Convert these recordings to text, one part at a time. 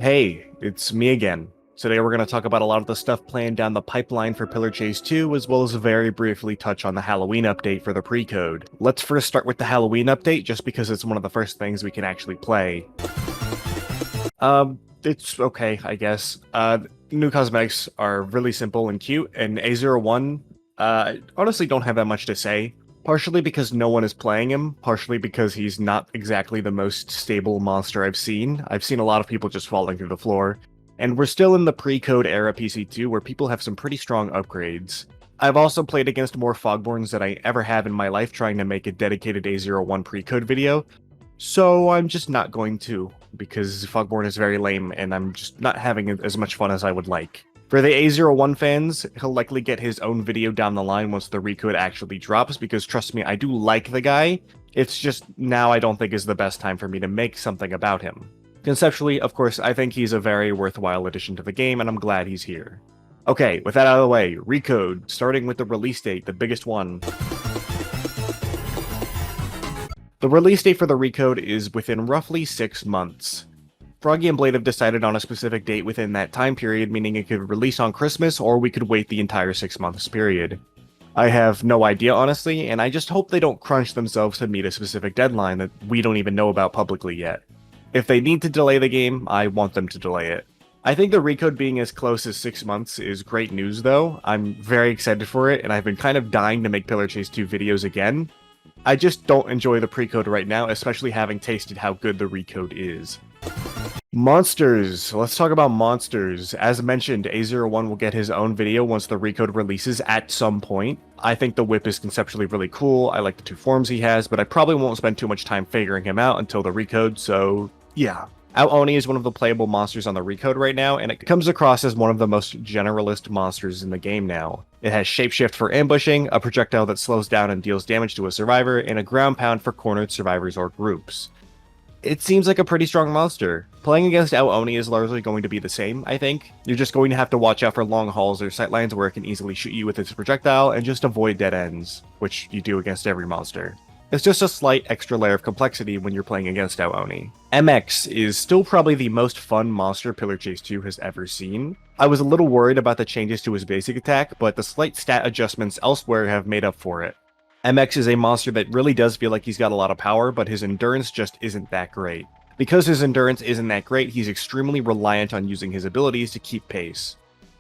Hey, it's me again. Today we're going to talk about a lot of the stuff planned down the pipeline for Pillar Chase 2, as well as very briefly touch on the Halloween update for the pre-code. Let's first start with the Halloween update, just because it's one of the first things we can actually play. It's okay, I guess. New cosmetics are really simple and cute, and A01, honestly don't have that much to say. Partially because no one is playing him, partially because he's not exactly the most stable monster I've seen. I've seen a lot of people just falling through the floor. And we're still in the pre-code era PC2 where people have some pretty strong upgrades. I've also played against more Fogborns than I ever have in my life trying to make a dedicated A01 pre-code video, so I'm just not going to, because Fogborn is very lame and I'm just not having as much fun as I would like. For the A01 fans, he'll likely get his own video down the line once the Recode actually drops, because trust me, I do like the guy. It's just now I don't think is the best time for me to make something about him. Conceptually, of course, I think he's a very worthwhile addition to the game, and I'm glad he's here. Okay, with that out of the way, Recode, starting with the release date, the biggest one. The release date for the Recode is within roughly 6 months. Froggy and Blade have decided on a specific date within that time period, meaning it could release on Christmas, or we could wait the entire 6 months period. I have no idea, honestly, and I just hope they don't crunch themselves to meet a specific deadline that we don't even know about publicly yet. If they need to delay the game, I want them to delay it. I think the Recode being as close as 6 months is great news though. I'm very excited for it, and I've been kind of dying to make Pillar Chase 2 videos again. I just don't enjoy the pre-code right now, especially having tasted how good the Recode is. Monsters! Let's talk about monsters. As mentioned, A01 will get his own video once the Recode releases at some point. I think the whip is conceptually really cool, I like the two forms he has, but I probably won't spend too much time figuring him out until the Recode, so yeah. Out-Oni is one of the playable monsters on the Recode right now, and it comes across as one of the most generalist monsters in the game now. It has Shapeshift for ambushing, a projectile that slows down and deals damage to a survivor, and a ground pound for cornered survivors or groups. It seems like a pretty strong monster. Playing against Out-Oni is largely going to be the same, I think. You're just going to have to watch out for long hauls or sightlines where it can easily shoot you with its projectile, and just avoid dead ends, which you do against every monster. It's just a slight extra layer of complexity when you're playing against Out-Oni. MX is still probably the most fun monster Pillar Chase 2 has ever seen. I was a little worried about the changes to his basic attack, but the slight stat adjustments elsewhere have made up for it. MX is a monster that really does feel like he's got a lot of power, but his endurance just isn't that great. Because his endurance isn't that great, he's extremely reliant on using his abilities to keep pace.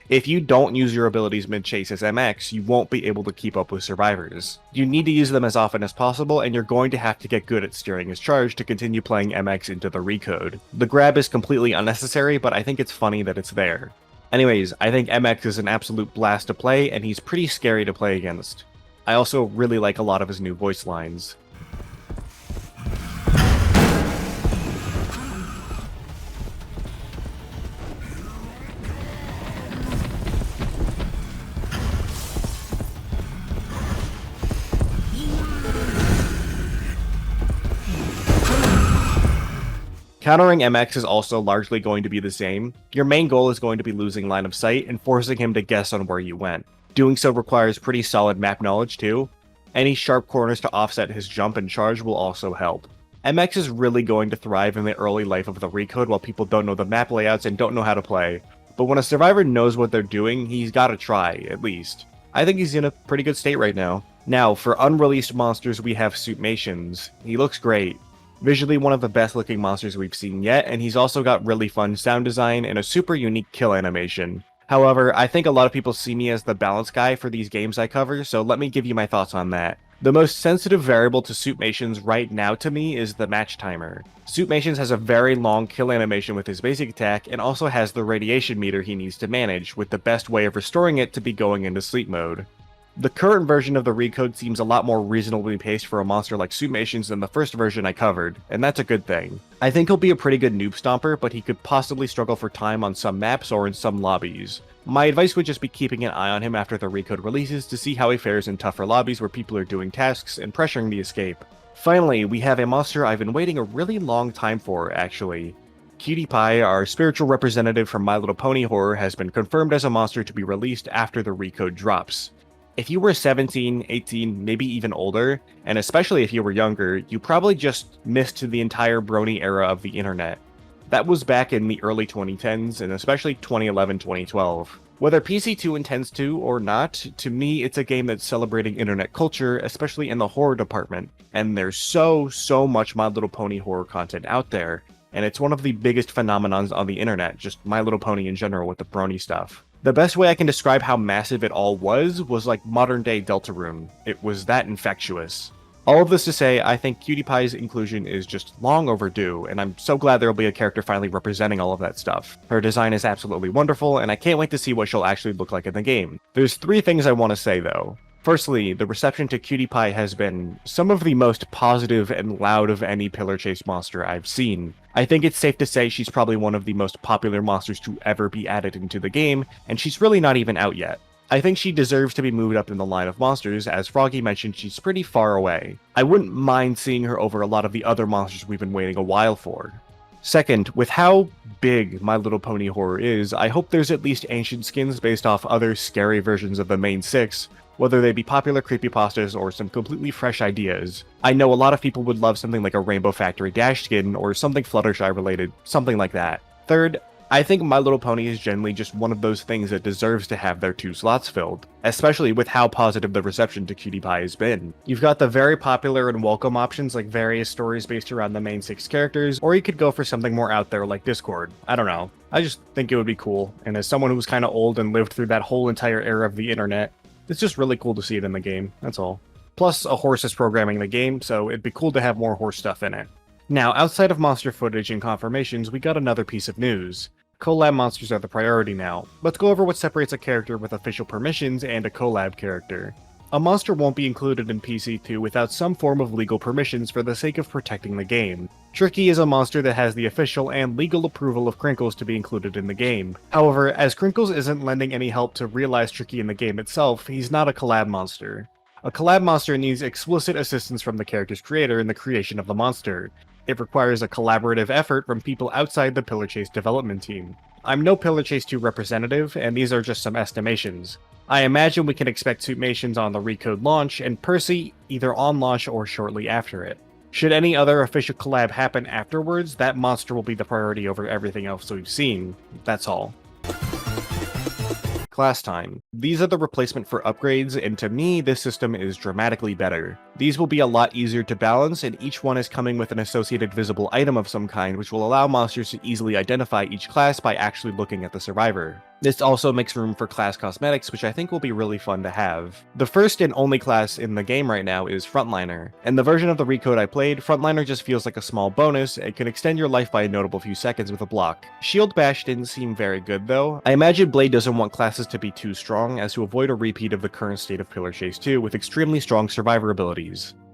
If you don't use your abilities mid-chase as MX, you won't be able to keep up with survivors. You need to use them as often as possible, and you're going to have to get good at steering his charge to continue playing MX into the Recode. The grab is completely unnecessary, but I think it's funny that it's there. Anyways, I think MX is an absolute blast to play, and he's pretty scary to play against. I also really like a lot of his new voice lines. Countering MX is also largely going to be the same. Your main goal is going to be losing line of sight and forcing him to guess on where you went. Doing so requires pretty solid map knowledge too. Any sharp corners to offset his jump and charge will also help. MX is really going to thrive in the early life of the Recode while people don't know the map layouts and don't know how to play. But when a survivor knows what they're doing, he's gotta try, at least. I think he's in a pretty good state right now. Now, for unreleased monsters we have Suitmations. He looks great. Visually one of the best looking monsters we've seen yet, and he's also got really fun sound design and a super unique kill animation. However, I think a lot of people see me as the balance guy for these games I cover, so let me give you my thoughts on that. The most sensitive variable to Suitmations right now to me is the match timer. Suitmations has a very long kill animation with his basic attack, and also has the radiation meter he needs to manage, with the best way of restoring it to be going into sleep mode. The current version of the Recode seems a lot more reasonably paced for a monster like Suitmations than the first version I covered, and that's a good thing. I think he'll be a pretty good noob stomper, but he could possibly struggle for time on some maps or in some lobbies. My advice would just be keeping an eye on him after the Recode releases to see how he fares in tougher lobbies where people are doing tasks and pressuring the escape. Finally, we have a monster I've been waiting a really long time for, actually. Cutie Pie, our spiritual representative from My Little Pony Horror, has been confirmed as a monster to be released after the Recode drops. If you were 17, 18, maybe even older, and especially if you were younger, you probably just missed the entire brony era of the internet. That was back in the early 2010s, and especially 2011-2012. Whether PC2 intends to or not, to me it's a game that's celebrating internet culture, especially in the horror department, and there's so much My Little Pony horror content out there, and it's one of the biggest phenomenons on the internet, just My Little Pony in general with the brony stuff. The best way I can describe how massive it all was like modern day Deltarune. It was that infectious. All of this to say, I think Cutie Pie's inclusion is just long overdue, and I'm so glad there'll be a character finally representing all of that stuff. Her design is absolutely wonderful, and I can't wait to see what she'll actually look like in the game. There's 3 things I want to say though. Firstly, the reception to Cutie Pie has been some of the most positive and loud of any pillar chase monster I've seen. I think it's safe to say she's probably one of the most popular monsters to ever be added into the game, and she's really not even out yet. I think she deserves to be moved up in the line of monsters, as Froggy mentioned she's pretty far away. I wouldn't mind seeing her over a lot of the other monsters we've been waiting a while for. Second, with how big My Little Pony horror is, I hope there's at least ancient skins based off other scary versions of the main 6, whether they be popular creepypastas or some completely fresh ideas. I know a lot of people would love something like a Rainbow Factory Dash skin or something Fluttershy related, something like that. Third, I think My Little Pony is generally just one of those things that deserves to have their 2 slots filled, especially with how positive the reception to Cutie Pie has been. You've got the very popular and welcome options like various stories based around the main 6 characters, or you could go for something more out there like Discord. I don't know. I just think it would be cool, and as someone who's kind of old and lived through that whole entire era of the internet, it's just really cool to see it in the game, that's all. Plus, a horse is programming the game, so it'd be cool to have more horse stuff in it. Now, outside of monster footage and confirmations, we got another piece of news. Collab monsters are the priority now. Let's go over what separates a character with official permissions and a collab character. A monster won't be included in PC2 without some form of legal permissions for the sake of protecting the game. Tricky is a monster that has the official and legal approval of Crinkles to be included in the game. However, as Crinkles isn't lending any help to realize Tricky in the game itself, he's not a collab monster. A collab monster needs explicit assistance from the character's creator in the creation of the monster. It requires a collaborative effort from people outside the Pillar Chase development team. I'm no Pillar Chase 2 representative, and these are just some estimations. I imagine we can expect suitmations on the Recode launch, and Percy either on launch or shortly after it. Should any other official collab happen afterwards, that monster will be the priority over everything else we've seen. That's all. Class time. These are the replacement for upgrades, and to me, this system is dramatically better. These will be a lot easier to balance, and each one is coming with an associated visible item of some kind, which will allow monsters to easily identify each class by actually looking at the survivor. This also makes room for class cosmetics, which I think will be really fun to have. The first and only class in the game right now is Frontliner, and the version of the Recode I played, Frontliner just feels like a small bonus and can extend your life by a notable few seconds with a block. Shield Bash didn't seem very good though. I imagine Blade doesn't want classes to be too strong as to avoid a repeat of the current state of Pillar Chase 2 with extremely strong survivor abilities.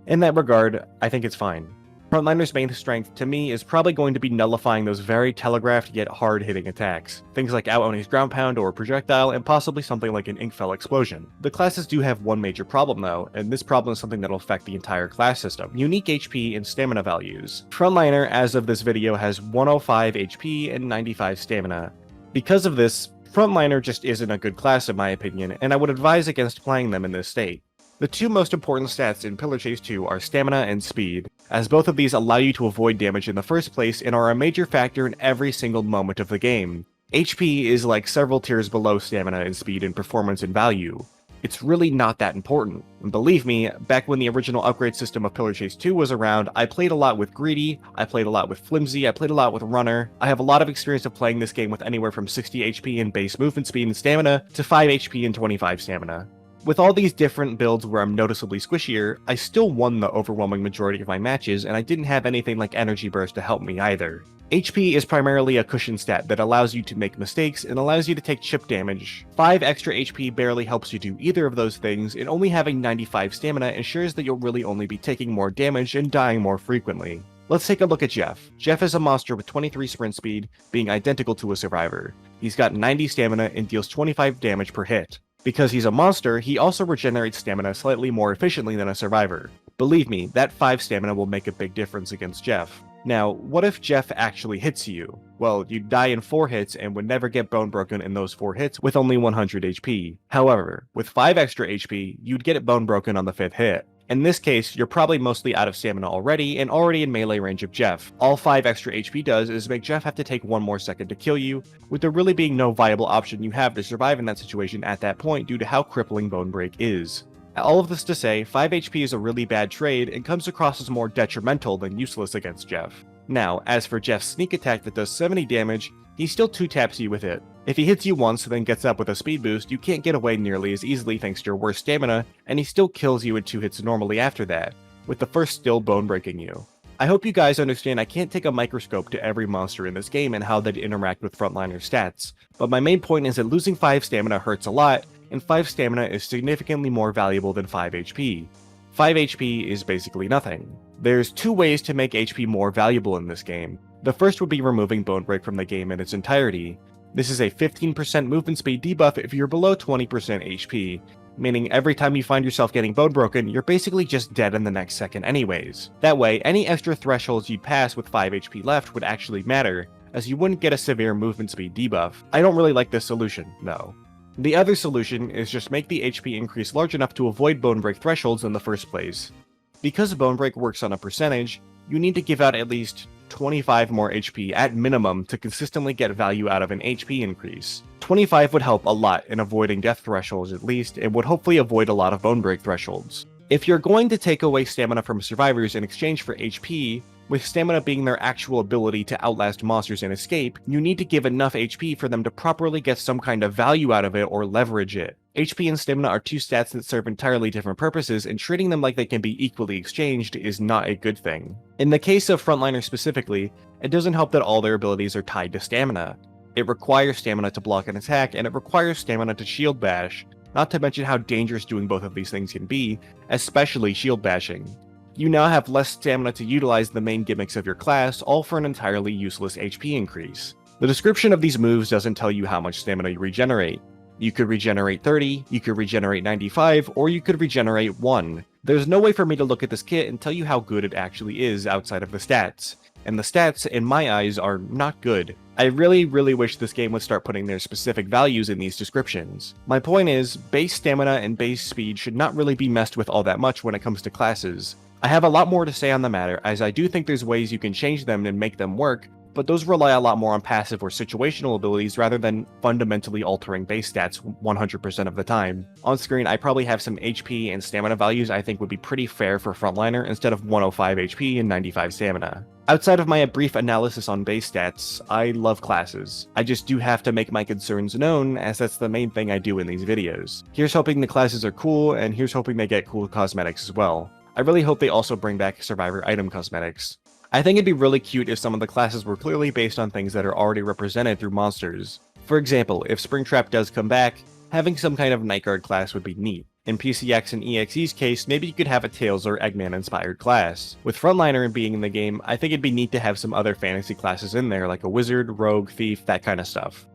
In that regard, I think it's fine. Frontliner's main strength, to me, is probably going to be nullifying those very telegraphed yet hard-hitting attacks. Things like Out Oni's Ground Pound or Projectile, and possibly something like an Inkfell Explosion. The classes do have one major problem though, and this problem is something that'll affect the entire class system: unique HP and stamina values. Frontliner, as of this video, has 105 HP and 95 stamina. Because of this, Frontliner just isn't a good class in my opinion, and I would advise against playing them in this state. The 2 most important stats in Pillar Chase 2 are stamina and speed, as both of these allow you to avoid damage in the first place and are a major factor in every single moment of the game. HP is like several tiers below stamina in speed and performance and value. It's really not that important. And believe me, back when the original upgrade system of Pillar Chase 2 was around, I played a lot with Greedy, I played a lot with Flimsy, I played a lot with Runner. I have a lot of experience of playing this game with anywhere from 60 HP in base movement speed and stamina to 5 HP and 25 stamina. With all these different builds where I'm noticeably squishier, I still won the overwhelming majority of my matches, and I didn't have anything like Energy Burst to help me either. HP is primarily a cushion stat that allows you to make mistakes and allows you to take chip damage. 5 extra HP barely helps you do either of those things, and only having 95 stamina ensures that you'll really only be taking more damage and dying more frequently. Let's take a look at Jeff. Jeff is a monster with 23 sprint speed, being identical to a survivor. He's got 90 stamina and deals 25 damage per hit. Because he's a monster, he also regenerates stamina slightly more efficiently than a survivor. Believe me, that 5 stamina will make a big difference against Jeff. Now, what if Jeff actually hits you? Well, you'd die in 4 hits and would never get bone broken in those 4 hits with only 100 HP. However, with 5 extra HP, you'd get it bone broken on the 5th hit. In this case, you're probably mostly out of stamina already and already in melee range of Jeff. All 5 extra HP does is make Jeff have to take 1 more second to kill you, with there really being no viable option you have to survive in that situation at that point due to how crippling Bone Break is. All of this to say, 5 HP is a really bad trade and comes across as more detrimental than useless against Jeff. Now, as for Jeff's sneak attack that does 70 damage, he still 2-taps you with it. If he hits you once then gets up with a speed boost, you can't get away nearly as easily thanks to your worse stamina, and he still kills you in 2 hits normally after that, with the first still bone breaking you. I hope you guys understand I can't take a microscope to every monster in this game and how they'd interact with frontliner stats, but my main point is that losing 5 stamina hurts a lot, and 5 stamina is significantly more valuable than 5 HP. 5 HP is basically nothing. There's 2 ways to make HP more valuable in this game. The first would be removing Bone Break from the game in its entirety. This is a 15% movement speed debuff if you're below 20% HP, meaning every time you find yourself getting bone broken, you're basically just dead in the next second anyways. That way, any extra thresholds you'd pass with 5 HP left would actually matter, as you wouldn't get a severe movement speed debuff. I don't really like this solution, though. The other solution is just make the HP increase large enough to avoid Bone Break thresholds in the first place. Because Bone Break works on a percentage, you need to give out at least 25 more HP at minimum to consistently get value out of an HP increase. 25 would help a lot in avoiding death thresholds at least, and would hopefully avoid a lot of Bone Break thresholds. If you're going to take away stamina from survivors in exchange for HP, with stamina being their actual ability to outlast monsters and escape, you need to give enough HP for them to properly get some kind of value out of it or leverage it. HP and stamina are 2 stats that serve entirely different purposes, and treating them like they can be equally exchanged is not a good thing. In the case of frontliners specifically, it doesn't help that all their abilities are tied to stamina. It requires stamina to block an attack, and it requires stamina to shield bash, not to mention how dangerous doing both of these things can be, especially shield bashing. You now have less stamina to utilize the main gimmicks of your class, all for an entirely useless HP increase. The description of these moves doesn't tell you how much stamina you regenerate. You could regenerate 30, you could regenerate 95, or you could regenerate 1. There's no way for me to look at this kit and tell you how good it actually is outside of the stats. And the stats, in my eyes, are not good. I really wish this game would start putting their specific values in these descriptions. My point is, base stamina and base speed should not really be messed with all that much when it comes to classes. I have a lot more to say on the matter, as I do think there's ways you can change them and make them work, but those rely a lot more on passive or situational abilities rather than fundamentally altering base stats 100% of the time. On screen, I probably have some HP and stamina values I think would be pretty fair for frontliner instead of 105 HP and 95 stamina. Outside of my brief analysis on base stats, I love classes. I just do have to make my concerns known, as that's the main thing I do in these videos. Here's hoping the classes are cool, and here's hoping they get cool cosmetics as well. I really hope they also bring back survivor item cosmetics. I think it'd be really cute if some of the classes were clearly based on things that are already represented through monsters. For example, if Springtrap does come back, having some kind of Night Guard class would be neat. In PCX and EXE's case, maybe you could have a Tails or Eggman inspired class. With Frontliner being in the game, I think it'd be neat to have some other fantasy classes in there, like a Wizard, Rogue, Thief, that kind of stuff.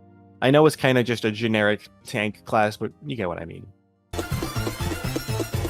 I know it's kinda just a generic tank class, but you get what I mean.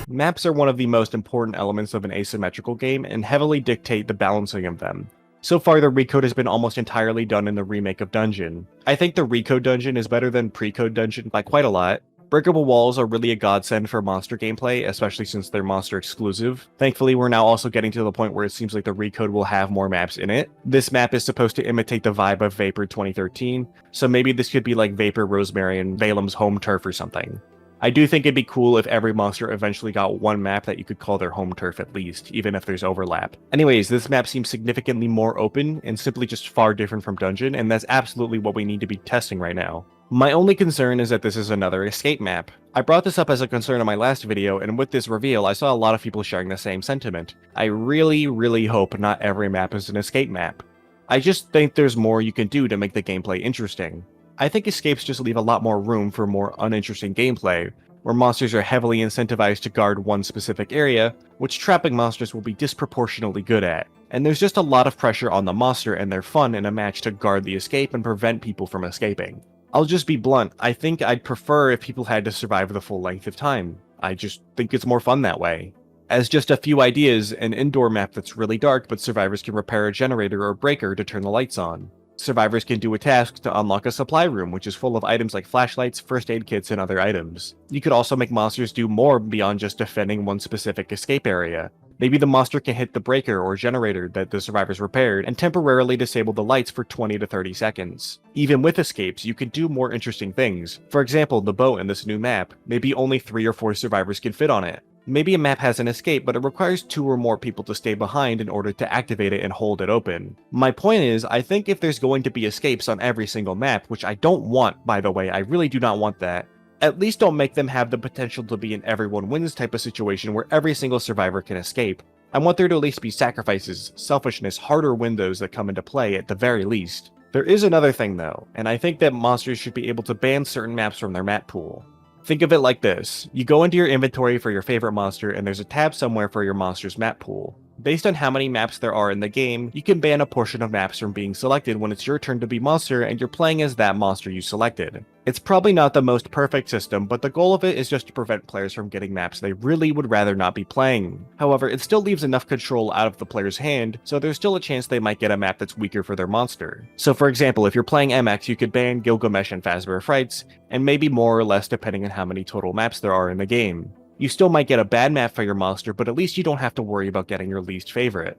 Maps are one of the most important elements of an asymmetrical game and heavily dictate the balancing of them. So far, the Recode has been almost entirely done in the remake of Dungeon. I think the Recode Dungeon is better than Precode Dungeon by quite a lot. Breakable walls are really a godsend for monster gameplay, especially since they're monster exclusive. Thankfully, we're now also getting to the point where it seems like the Recode will have more maps in it. This map is supposed to imitate the vibe of Vapor 2013, so maybe this could be like Vapor, Rosemary, and Valem's home turf or something. I do think it'd be cool if every monster eventually got one map that you could call their home turf at least, even if there's overlap. Anyways, this map seems significantly more open and simply just far different from Dungeon, and that's absolutely what we need to be testing right now. My only concern is that this is another escape map. I brought this up as a concern in my last video, and with this reveal, I saw a lot of people sharing the same sentiment. I really hope not every map is an escape map. I just think there's more you can do to make the gameplay interesting. I think escapes just leave a lot more room for more uninteresting gameplay, where monsters are heavily incentivized to guard one specific area, which trapping monsters will be disproportionately good at. And there's just a lot of pressure on the monster and their fun in a match to guard the escape and prevent people from escaping. I'll just be blunt, I think I'd prefer if people had to survive the full length of time. I just think it's more fun that way. As just a few ideas, an indoor map that's really dark but survivors can repair a generator or breaker to turn the lights on. Survivors can do a task to unlock a supply room, which is full of items like flashlights, first aid kits, and other items. You could also make monsters do more beyond just defending one specific escape area. Maybe the monster can hit the breaker or generator that the survivors repaired and temporarily disable the lights for 20 to 30 seconds. Even with escapes, you can do more interesting things. For example, the boat in this new map, maybe only 3 or 4 survivors can fit on it. Maybe a map has an escape, but it requires 2 or more people to stay behind in order to activate it and hold it open. My point is, I think if there's going to be escapes on every single map, which I don't want, by the way, I really do not want that, at least don't make them have the potential to be an everyone wins type of situation where every single survivor can escape. I want there to at least be sacrifices, selfishness, harder windows that come into play at the very least. There is another thing though, and I think that monsters should be able to ban certain maps from their map pool. Think of it like this. You go into your inventory for your favorite monster and there's a tab somewhere for your monster's map pool. Based on how many maps there are in the game, you can ban a portion of maps from being selected when it's your turn to be monster and you're playing as that monster you selected. It's probably not the most perfect system, but the goal of it is just to prevent players from getting maps they really would rather not be playing. However, it still leaves enough control out of the player's hand, so there's still a chance they might get a map that's weaker for their monster. So for example, if you're playing MX, you could ban Gilgamesh and Fazbear Frights, and maybe more or less depending on how many total maps there are in the game. You still might get a bad map for your monster, but at least you don't have to worry about getting your least favorite.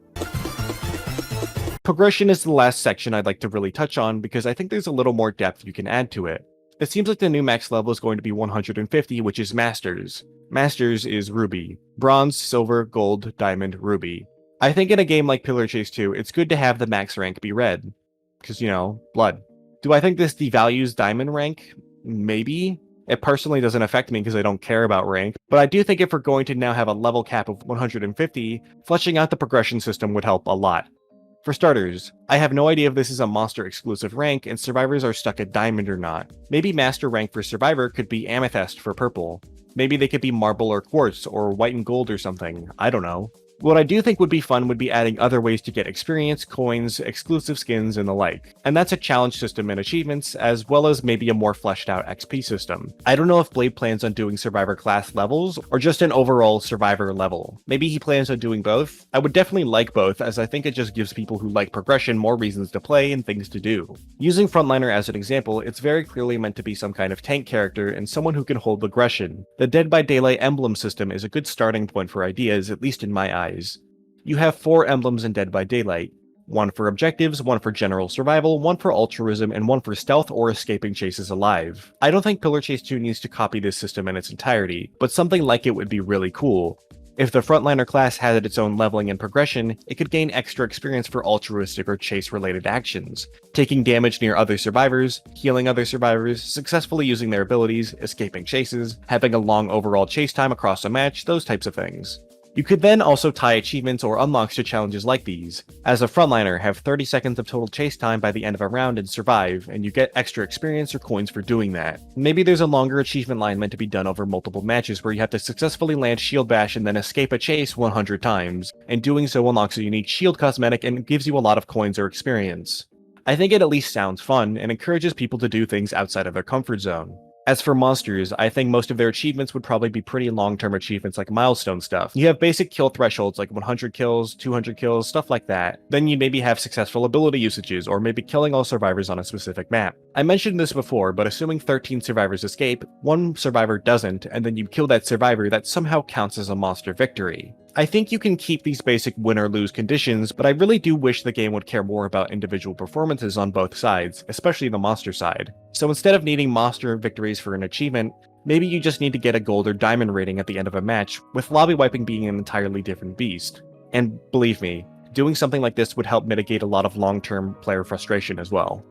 Progression is the last section I'd like to really touch on because I think there's a little more depth you can add to it. It seems like the new max level is going to be 150, which is Masters. Masters is Ruby. Bronze, Silver, Gold, Diamond, Ruby. I think in a game like Pillar Chase 2, it's good to have the max rank be red. Because, you know, blood. Do I think this devalues Diamond rank? Maybe. It personally doesn't affect me because I don't care about rank, but I do think if we're going to now have a level cap of 150, fleshing out the progression system would help a lot. For starters, I have no idea if this is a monster exclusive rank and survivors are stuck at Diamond or not. Maybe master rank for survivor could be Amethyst for purple. Maybe they could be Marble or Quartz or White and Gold or something, I don't know. What I do think would be fun would be adding other ways to get experience, coins, exclusive skins, and the like. And that's a challenge system and achievements, as well as maybe a more fleshed out XP system. I don't know if Blade plans on doing survivor class levels, or just an overall survivor level. Maybe he plans on doing both. I would definitely like both, as I think it just gives people who like progression more reasons to play and things to do. Using Frontliner as an example, it's very clearly meant to be some kind of tank character and someone who can hold aggression. The Dead by Daylight emblem system is a good starting point for ideas, at least in my eyes. You have 4 emblems in Dead by Daylight. 1 for objectives, 1 for general survival, 1 for altruism, and 1 for stealth or escaping chases alive. I don't think Pillar Chase 2 needs to copy this system in its entirety, but something like it would be really cool. If the Frontliner class had its own leveling and progression, it could gain extra experience for altruistic or chase-related actions, taking damage near other survivors, healing other survivors, successfully using their abilities, escaping chases, having a long overall chase time across a match, those types of things. You could then also tie achievements or unlocks to challenges like these. As a frontliner, have 30 seconds of total chase time by the end of a round and survive, and you get extra experience or coins for doing that. Maybe there's a longer achievement line meant to be done over multiple matches where you have to successfully land Shield Bash and then escape a chase 100 times, and doing so unlocks a unique shield cosmetic and gives you a lot of coins or experience. I think it at least sounds fun, and encourages people to do things outside of their comfort zone. As for monsters, I think most of their achievements would probably be pretty long-term achievements like milestone stuff. You have basic kill thresholds like 100 kills, 200 kills, stuff like that. Then you maybe have successful ability usages, or maybe killing all survivors on a specific map. I mentioned this before, but assuming 13 survivors escape, 1 survivor doesn't, and then you kill that survivor, that somehow counts as a monster victory. I think you can keep these basic win or lose conditions, but I really do wish the game would care more about individual performances on both sides, especially the monster side. So instead of needing monster victories for an achievement, maybe you just need to get a gold or diamond rating at the end of a match, with lobby wiping being an entirely different beast. And believe me, doing something like this would help mitigate a lot of long-term player frustration as well.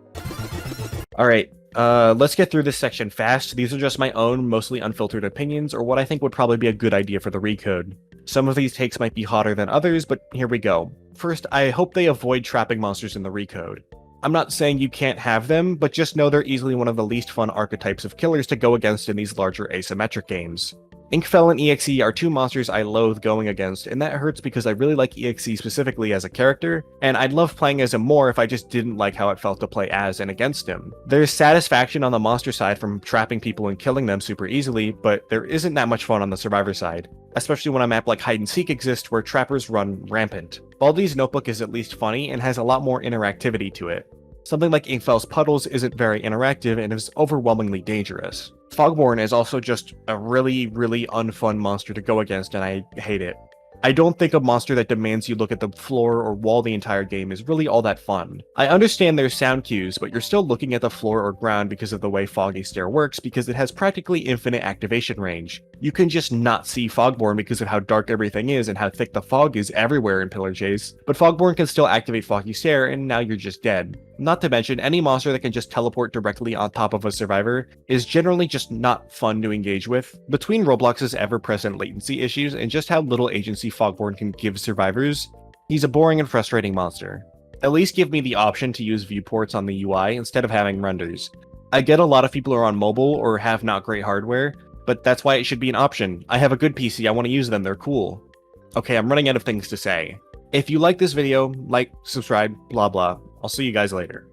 Alright, let's get through this section fast. These are just my own, mostly unfiltered opinions, or what I think would probably be a good idea for the Recode. Some of these takes might be hotter than others, but here we go. First, I hope they avoid trapping monsters in the Recode. I'm not saying you can't have them, but just know they're easily one of the least fun archetypes of killers to go against in these larger asymmetric games. Inkfell and EXE are 2 monsters I loathe going against, and that hurts because I really like EXE specifically as a character, and I'd love playing as him more if I just didn't like how it felt to play as and against him. There's satisfaction on the monster side from trapping people and killing them super easily, but there isn't that much fun on the survivor side, especially when a map like Hide and Seek exists where trappers run rampant. Baldi's Notebook is at least funny and has a lot more interactivity to it. Something like Inkfell's puddles isn't very interactive and is overwhelmingly dangerous. Fogborn is also just a really unfun monster to go against, and I hate it. I don't think a monster that demands you look at the floor or wall the entire game is really all that fun. I understand there's sound cues, but you're still looking at the floor or ground because of the way Foggy Stare works, because it has practically infinite activation range. You can just not see Fogborn because of how dark everything is and how thick the fog is everywhere in Pillar Chase, but Fogborn can still activate Foggy Stare, and now you're just dead. Not to mention, any monster that can just teleport directly on top of a survivor is generally just not fun to engage with. Between Roblox's ever-present latency issues and just how little agency Fogborn can give survivors, he's a boring and frustrating monster. At least give me the option to use viewports on the UI instead of having renders. I get a lot of people are on mobile or have not great hardware, but that's why it should be an option. I have a good PC, I want to use them, they're cool. Okay, I'm running out of things to say. If you like this video, like, subscribe, blah blah. I'll see you guys later.